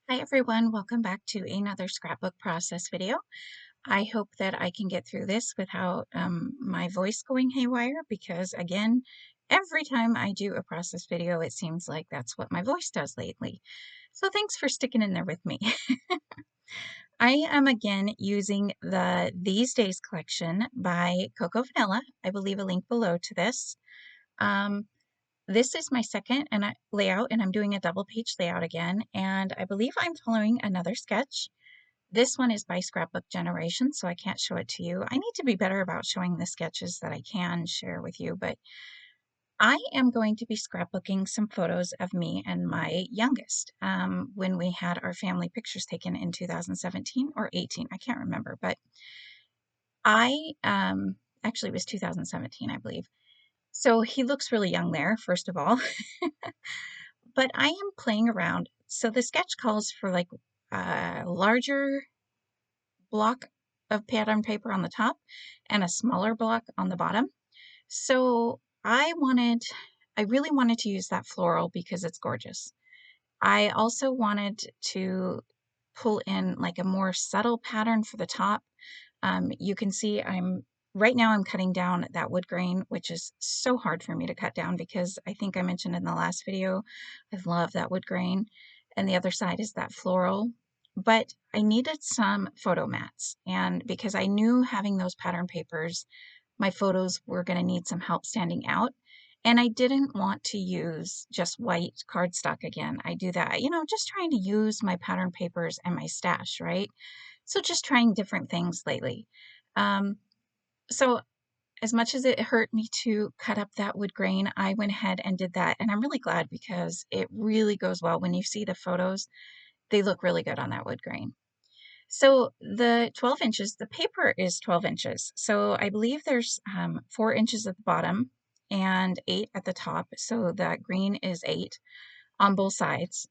Hi everyone, welcome back to another scrapbook process video. I hope that I can get through this without my voice going haywire because again, every time I do a process video, it seems like that's what my voice does lately. So thanks for sticking in there with me. I am again using the These Days collection by Coco Vanilla. I will leave a link below to this. Um, this is my second layout, and I'm doing a double page layout again, and I believe I'm following another sketch. This one is by Scrapbook Generation, so I can't show it to you. I need to be better about showing the sketches that I can share with you, but I am going to be scrapbooking some photos of me and my youngest when we had our family pictures taken in 2017 or 18. I can't remember, but I actually it was 2017, I believe. So he looks really young there, first of all. But I am playing around. So the sketch calls for like a larger block of pattern paper on the top and a smaller block on the bottom. So I really wanted to use that floral because it's gorgeous. I also wanted to pull in like a more subtle pattern for the top. You can see right now I'm cutting down that wood grain, which is so hard for me to cut down because I think I mentioned in the last video, I love that wood grain. And the other side is that floral. But I needed some photo mats, and because I knew having those pattern papers, my photos were going to need some help standing out. And I didn't want to use just white cardstock again. I do that, just trying to use my pattern papers and my stash, right? So just trying different things lately. Um, so as much as it hurt me to cut up that wood grain, I went ahead and did that. And I'm really glad because it really goes well. When you see the photos, they look really good on that wood grain. So the 12 inches, the paper is 12 inches. So I believe there's 4 inches at the bottom and 8 at the top. So that green is 8 on both sides.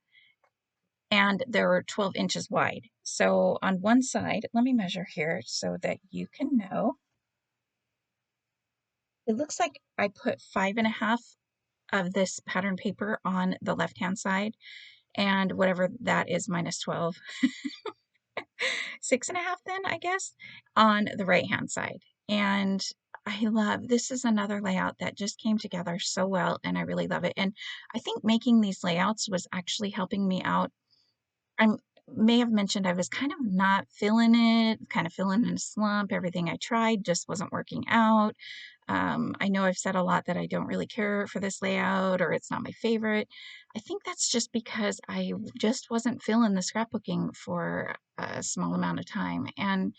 And they're 12 inches wide. So on one side, let me measure here so that you can know. It looks like I put 5.5 of this pattern paper on the left-hand side, and whatever that is minus 12, 6.5 then, I guess, on the right-hand side. And this is another layout that just came together so well, and I really love it. And I think making these layouts was actually helping me out. I may have mentioned I was kind of not feeling it, kind of feeling in a slump. Everything I tried just wasn't working out. I know I've said a lot that I don't really care for this layout or it's not my favorite. I think that's just because I just wasn't feeling the scrapbooking for a small amount of time. And,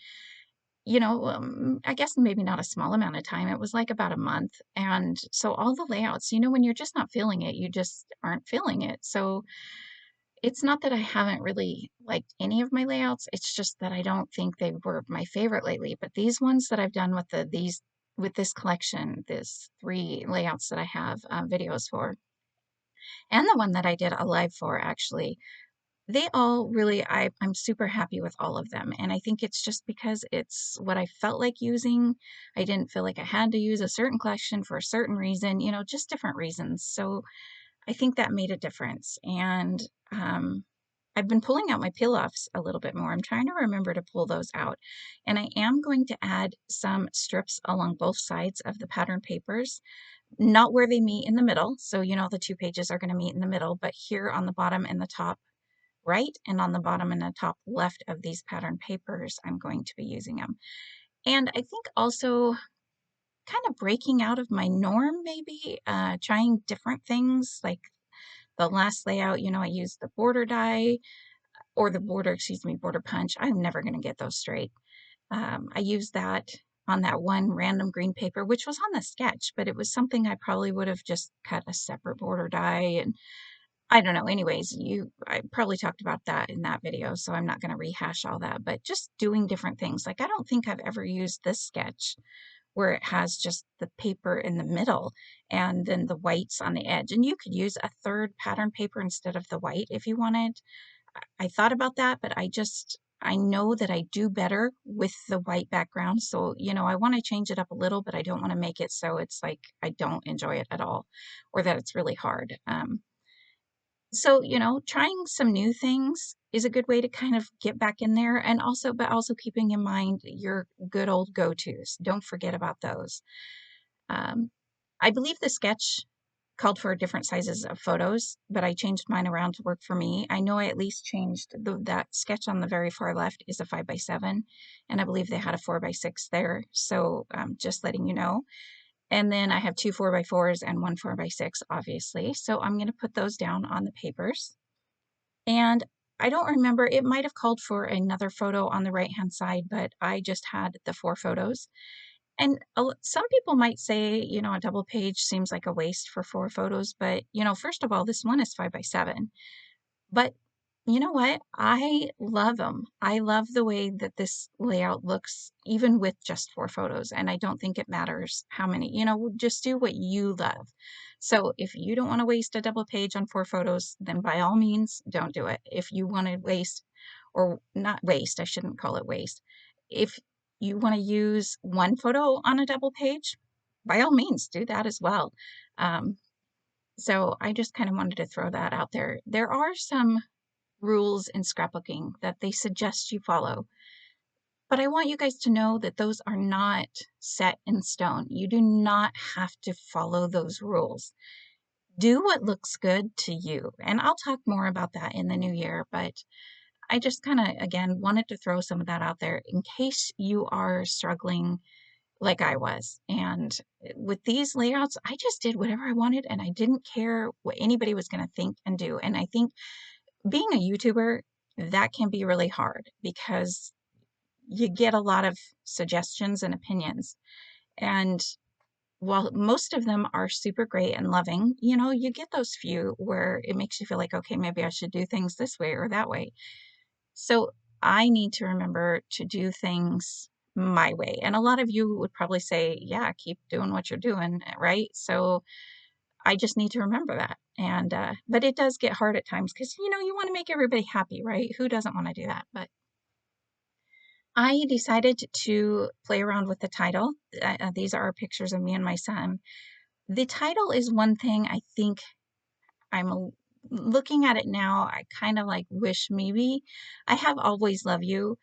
I guess maybe not a small amount of time. It was like about a month. And so all the layouts, when you're just not feeling it, you just aren't feeling it. So it's not that I haven't really liked any of my layouts, it's just that I don't think they were my favorite lately, but these ones that I've done with this collection, this 3 layouts that I have, videos for, and the one that I did a live for actually, they all really I'm super happy with all of them, and I think it's just because it's what I felt like using. I didn't feel like I had to use a certain collection for a certain reason, just different reasons, so I think that made a difference, and, I've been pulling out my peel-offs a little bit more. I'm trying to remember to pull those out, and I am going to add some strips along both sides of the pattern papers, not where they meet in the middle, so, the 2 pages are gonna meet in the middle, but here on the bottom and the top right, and on the bottom and the top left of these pattern papers, I'm going to be using them. And I think also kind of breaking out of my norm maybe, trying different things, like the last layout, I used the border die, or the border, excuse me, border punch. I'm never going to get those straight. I used that on that one random green paper, which was on the sketch, but it was something I probably would have just cut a separate border die. And I don't know. Anyways, I probably talked about that in that video, so I'm not going to rehash all that, but just doing different things. Like, I don't think I've ever used this sketch where it has just the paper in the middle and then the whites on the edge. And you could use a third pattern paper instead of the white if you wanted. I thought about that, but I know that I do better with the white background. So, I want to change it up a little, but I don't want to make it so it's like I don't enjoy it at all or that it's really hard. So, trying some new things is a good way to kind of get back in there, and but also keeping in mind your good old go-tos. Don't forget about those. Um, I believe the sketch called for different sizes of photos, but I changed mine around to work for me. I know I at least changed that sketch on the very far left is a 5x7, and I believe they had a 4x6 there. So just letting you know. And then I have two 4x4s and one 4x6, obviously. So I'm going to put those down on the papers. And I don't remember, it might have called for another photo on the right-hand side, but I just had the 4 photos. And some people might say, a double page seems like a waste for 4 photos, but, first of all, this one is 5x7. But you know what? I love them. I love the way that this layout looks, even with just 4 photos. And I don't think it matters how many, just do what you love. So if you don't want to waste a double page on 4 photos, then by all means, don't do it. If you want to waste, or not waste, I shouldn't call it waste. If you want to use one photo on a double page, by all means, do that as well. So I just kind of wanted to throw that out there. There are some rules in scrapbooking that they suggest you follow, but I want you guys to know that those are not set in stone. You do not have to follow those rules. Do what looks good to you. And I'll talk more about that in the new year, but I just kind of, again, wanted to throw some of that out there in case you are struggling like I was. And with these layouts, I just did whatever I wanted and I didn't care what anybody was going to think and do. And I think being a YouTuber, that can be really hard because you get a lot of suggestions and opinions. And while most of them are super great and loving, you get those few where it makes you feel like, okay, maybe I should do things this way or that way. So I need to remember to do things my way. And a lot of you would probably say, yeah, keep doing what you're doing, right? So I just need to remember that. And, but it does get hard at times because, you want to make everybody happy, right? Who doesn't want to do that? But I decided to play around with the title. These are pictures of me and my son. The title is one thing I think looking at it now, I kind of like wish maybe I have Always Love You.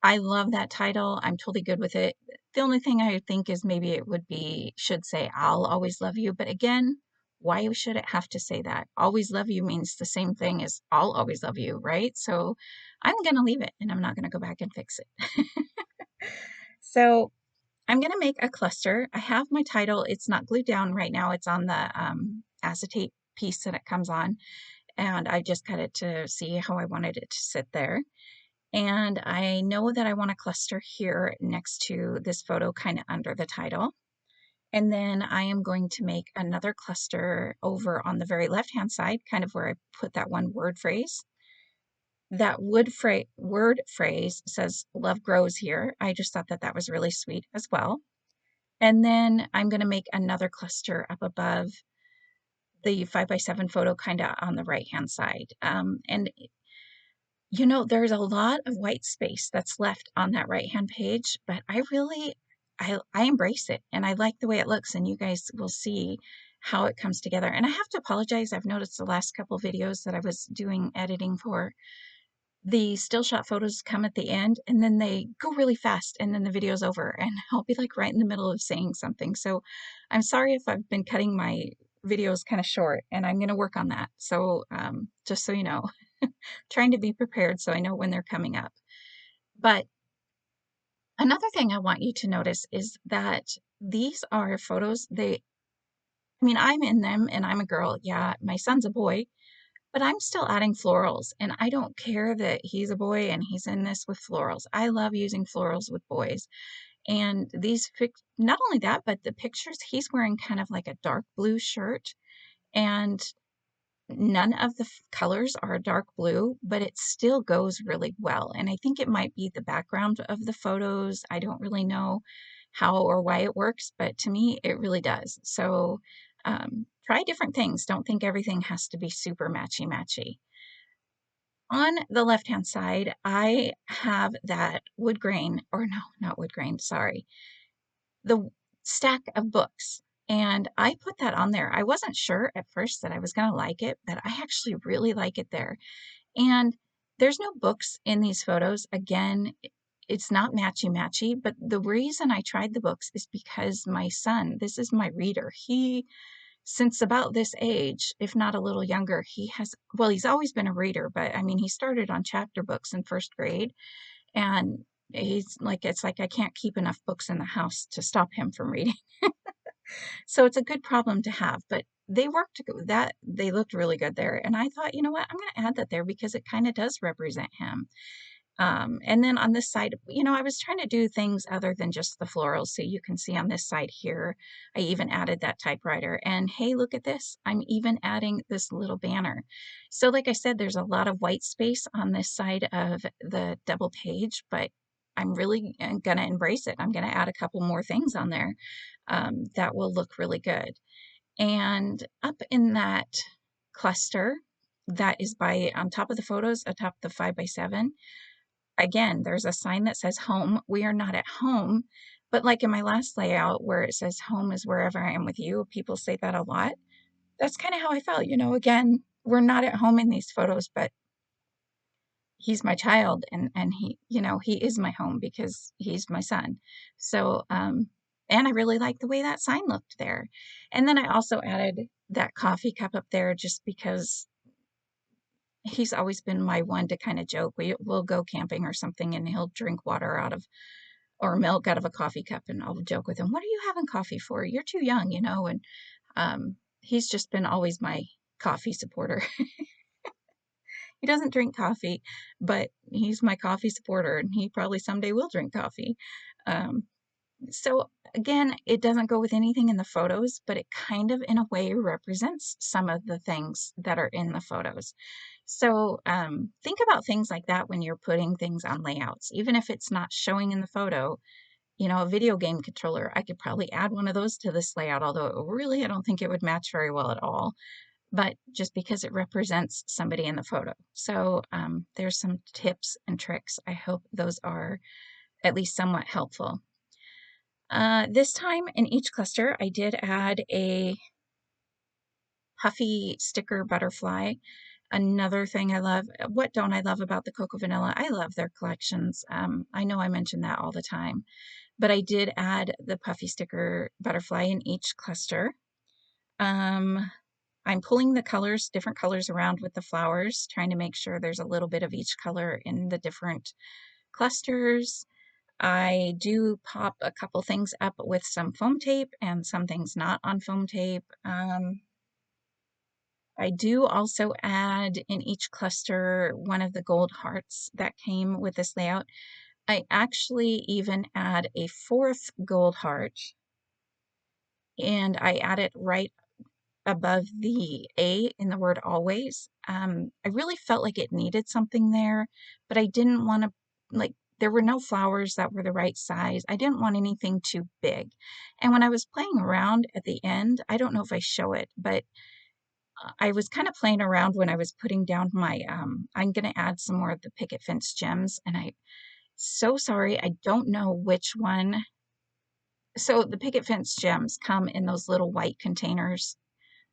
I love that title. I'm totally good with it. The only thing I think is maybe should say, I'll always love you. But again, why should it have to say that? Always love you means the same thing as I'll always love you, right? So I'm going to leave it and I'm not going to go back and fix it. So I'm going to make a cluster. I have my title. It's not glued down right now. It's on the acetate piece that it comes on. And I just cut it to see how I wanted it to sit there. And I know that I want a cluster here next to this photo, kind of under the title. And then I am going to make another cluster over on the very left-hand side, kind of where I put that one word phrase. That word phrase says love grows here. I just thought that that was really sweet as well. And then I'm going to make another cluster up above the 5x7 photo, kind of on the right-hand side. And there's a lot of white space that's left on that right-hand page, but I embrace it and I like the way it looks, and you guys will see how it comes together. And I have to apologize. I've noticed the last couple videos that I was doing editing for, the still shot photos come at the end and then they go really fast and then the video's over and I'll be like right in the middle of saying something. So I'm sorry if I've been cutting my videos kind of short, and I'm going to work on that. So just so you know, trying to be prepared so I know when they're coming up. But another thing I want you to notice is that these are photos. I'm in them and I'm a girl. Yeah, my son's a boy, but I'm still adding florals, and I don't care that he's a boy and he's in this with florals. I love using florals with boys. And not only that, but the pictures, he's wearing kind of like a dark blue shirt, and none of the colors are dark blue, but it still goes really well. And I think it might be the background of the photos. I don't really know how or why it works, but to me, it really does. So try different things. Don't think everything has to be super matchy-matchy. On the left-hand side, I have that wood grain, or no, not wood grain, sorry, the stack of books. And I put that on there. I wasn't sure at first that I was going to like it, but I actually really like it there. And there's no books in these photos. Again, it's not matchy-matchy, but the reason I tried the books is because my son, this is my reader. He, since about this age, if not a little younger, he has, well, he's always been a reader, but I mean, he started on chapter books in first grade, and he's like, it's like I can't keep enough books in the house to stop him from reading. So it's a good problem to have, but they worked that they looked really good there. And I thought, you know what, I'm going to add that there because it kind of does represent him. And then on this side, you know, I was trying to do things other than just the florals. So you can see on this side here, I even added that typewriter. And hey, look at this. I'm even adding this little banner. So like I said, there's a lot of white space on this side of the double page, but I'm really going to embrace it. I'm going to add a couple more things on there that will look really good. And up in that cluster that is by on top of the photos, atop the 5x7, again, there's a sign that says home. We are not at home, but like in my last layout where it says home is wherever I am with you, people say that a lot. That's kind of how I felt. You know, again, we're not at home in these photos, but he's my child, and he, you know, he is my home because he's my son. So and I really like the way that sign looked there. And then I also added that coffee cup up there just because he's always been my one to kind of joke. We'll go camping or something and he'll drink water out of or milk out of a coffee cup, and I'll joke with him, what are you having coffee for? You're too young, you know. And he's just been always my coffee supporter. He doesn't drink coffee, but he's my coffee supporter, and he probably someday will drink coffee. Um, so again, it doesn't go with anything in the photos, but it kind of, in a way, represents some of the things that are in the photos. So think about things like that when you're putting things on layouts, even if it's not showing in the photo. You know, a video game controller, I could probably add one of those to this layout, although really I don't think it would match very well at all, but just because it represents somebody in the photo. So there's some tips and tricks. I hope those are at least somewhat helpful. This time in each cluster, I did add a puffy sticker butterfly. Another thing I love, what don't I love about the Cocoa Vanilla? I love their collections. I know I mention that all the time, but I did add the puffy sticker butterfly in each cluster. I'm pulling the colors, different colors around with the flowers, trying to make sure there's a little bit of each color in the different clusters. I do pop a couple things up with some foam tape and some things not on foam tape. I do also add in each cluster one of the gold hearts that came with this layout. I actually even add a fourth gold heart, and I add it right above the A in the word always. I really felt like it needed something there, but I didn't want to, like, there were no flowers that were the right size. I didn't want anything too big. And when I was playing around at the end, I don't know if I show it, but I was kind of playing around when I was putting down my, I'm going to add some more of the picket fence gems, and so sorry, I don't know which one. So the picket fence gems come in those little white containers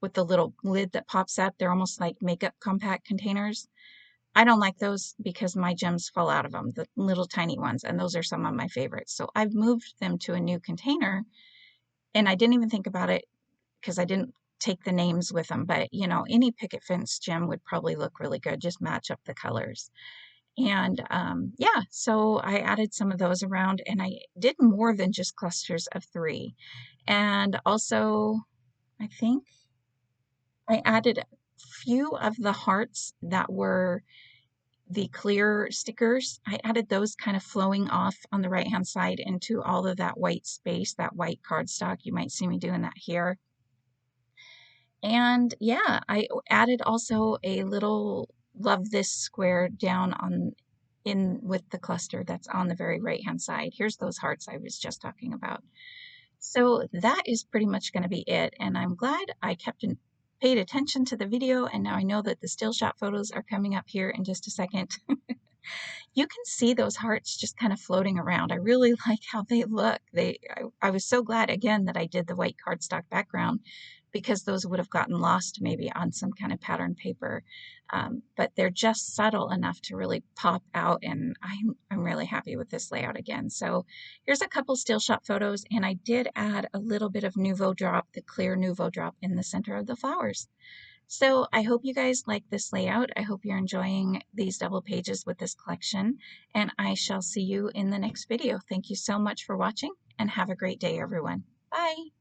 with the little lid that pops up. They're almost like makeup compact containers. I don't like those because my gems fall out of them, the little tiny ones, and those are some of my favorites. So I've moved them to a new container, and I didn't even think about it because I didn't take the names with them, but you know, any picket fence gem would probably look really good, just match up the colors. And yeah, so I added some of those around, and I did more than just clusters of 3. And also, I think I added a few of the hearts that were the clear stickers. I added those kind of flowing off on the right hand side into all of that white space, that white cardstock. You might see me doing that here. And yeah, I added also a little love this square down on in with the cluster that's on the very right hand side. Here's those hearts I was just talking about. So that is pretty much going to be it. And I'm glad I paid attention to the video, and now I know that the still shot photos are coming up here in just a second. You can see those hearts just kind of floating around. I really like how they look. I was so glad again that I did the white cardstock background because those would have gotten lost maybe on some kind of pattern paper. But they're just subtle enough to really pop out, and I'm really happy with this layout again. So here's a couple still shot photos, and I did add a little bit of Nuvo drop, the clear Nuvo drop in the center of the flowers. So I hope you guys like this layout. I hope you're enjoying these double pages with this collection, and I shall see you in the next video. Thank you so much for watching, and have a great day, everyone. Bye.